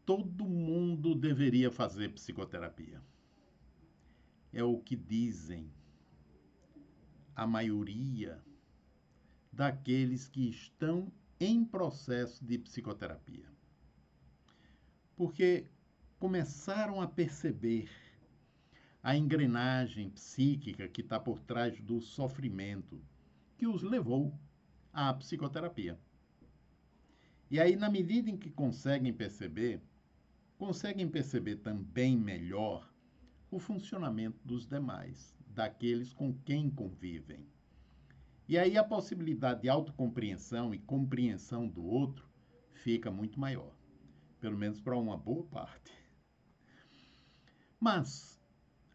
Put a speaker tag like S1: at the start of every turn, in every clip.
S1: Todo mundo deveria fazer psicoterapia. É o que dizem a maioria daqueles que estão em processo de psicoterapia. Porque começaram a perceber a engrenagem psíquica que está por trás do sofrimento que os levou à psicoterapia. E aí, na medida em que conseguem perceber também melhor o funcionamento dos demais, daqueles com quem convivem. E aí a possibilidade de autocompreensão e compreensão do outro fica muito maior, pelo menos para uma boa parte. Mas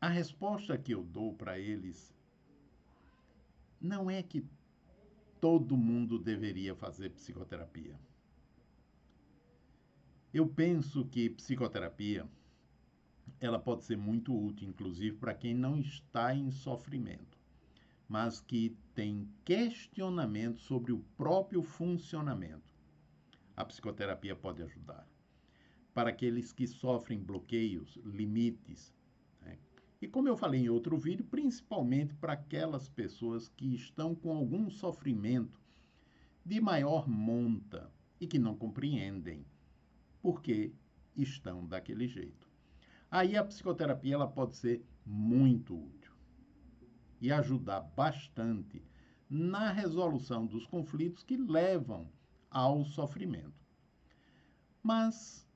S1: a resposta que eu dou para eles não é que todo mundo deveria fazer psicoterapia. Eu penso que psicoterapia ela pode ser muito útil, inclusive para quem não está em sofrimento, mas que tem questionamento sobre o próprio funcionamento. A psicoterapia pode ajudar. Para aqueles que sofrem bloqueios, limites, né? E como eu falei em outro vídeo, principalmente para aquelas pessoas que estão com algum sofrimento de maior monta e que não compreendem por que estão daquele jeito. Aí a psicoterapia ela pode ser muito útil e ajudar bastante na resolução dos conflitos que levam ao sofrimento. Mas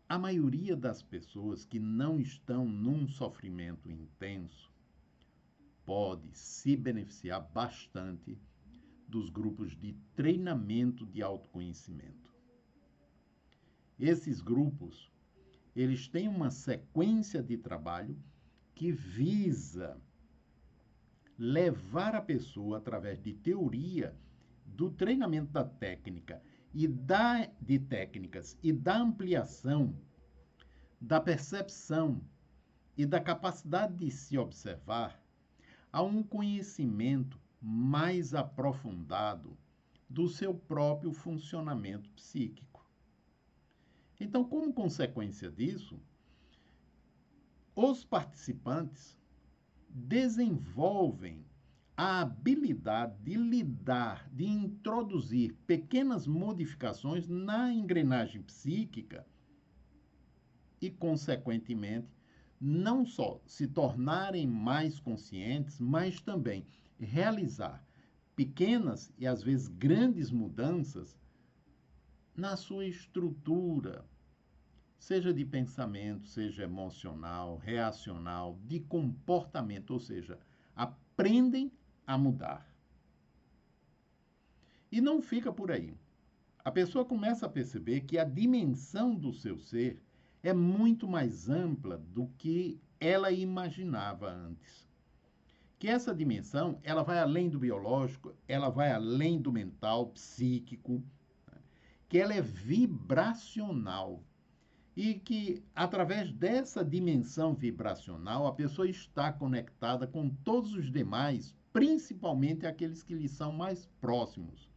S1: a maioria das pessoas que não estão num sofrimento intenso pode se beneficiar bastante dos grupos de treinamento de autoconhecimento. Esses grupos, eles têm uma sequência de trabalho que visa levar a pessoa, através de teoria, do treinamento da técnica de técnicas e da ampliação da percepção e da capacidade de se observar, a um conhecimento mais aprofundado do seu próprio funcionamento psíquico. Então, como consequência disso, os participantes desenvolvem a habilidade de lidar, de introduzir pequenas modificações na engrenagem psíquica e, consequentemente, não só se tornarem mais conscientes, mas também realizar pequenas e às vezes grandes mudanças na sua estrutura, seja de pensamento, seja emocional, reacional, de comportamento, ou seja, aprendem a mudar. E não fica por aí. A pessoa começa a perceber que a dimensão do seu ser é muito mais ampla do que ela imaginava antes. Que essa dimensão, ela vai além do biológico, ela vai além do mental, psíquico, que ela é vibracional. E que, através dessa dimensão vibracional, a pessoa está conectada com todos os demais, principalmente aqueles que lhe são mais próximos.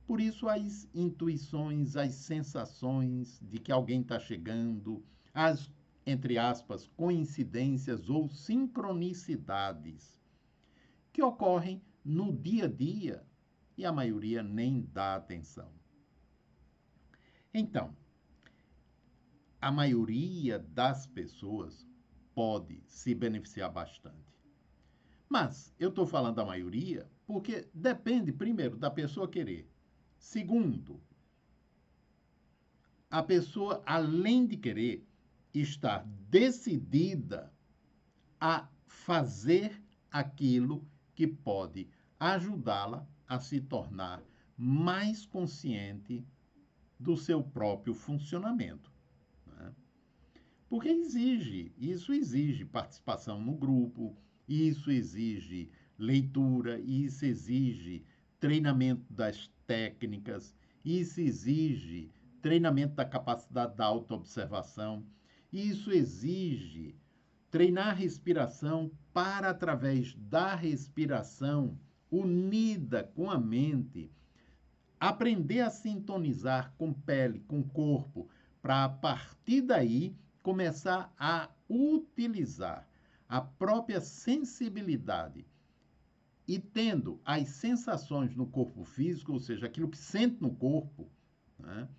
S1: Por isso, as intuições, as sensações de que alguém está chegando, as, entre aspas, coincidências ou sincronicidades que ocorrem no dia a dia e a maioria nem dá atenção. Então, a maioria das pessoas pode se beneficiar bastante. Mas eu estou falando da maioria porque depende, primeiro, da pessoa querer. Segundo, a pessoa, além de querer, estar decidida a fazer aquilo que pode ajudá-la a se tornar mais consciente do seu próprio funcionamento. Né? Porque isso exige participação no grupo, isso exige leitura, isso exige treinamento das técnicas, isso exige treinamento da capacidade da autoobservação, isso exige treinar a respiração para, através da respiração unida com a mente, aprender a sintonizar com pele, com corpo, para a partir daí começar a utilizar a própria sensibilidade e tendo as sensações no corpo físico, ou seja, aquilo que sente no corpo, né,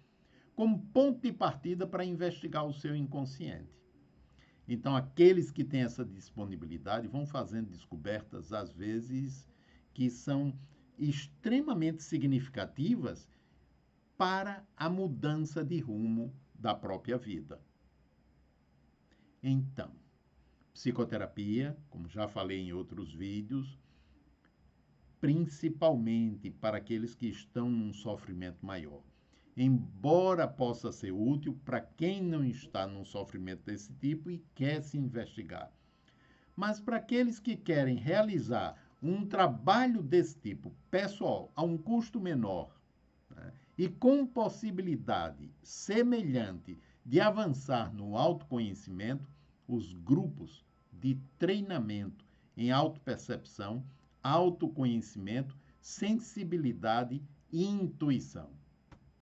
S1: como ponto de partida para investigar o seu inconsciente. Então, aqueles que têm essa disponibilidade vão fazendo descobertas, às vezes, que são extremamente significativas para a mudança de rumo da própria vida. Então, psicoterapia, como já falei em outros vídeos, principalmente para aqueles que estão num sofrimento maior. Embora possa ser útil para quem não está num sofrimento desse tipo e quer se investigar. Mas para aqueles que querem realizar um trabalho desse tipo, pessoal, a um custo menor, né, e com possibilidade semelhante de avançar no autoconhecimento, os grupos de treinamento em autopercepção, autoconhecimento, sensibilidade e intuição.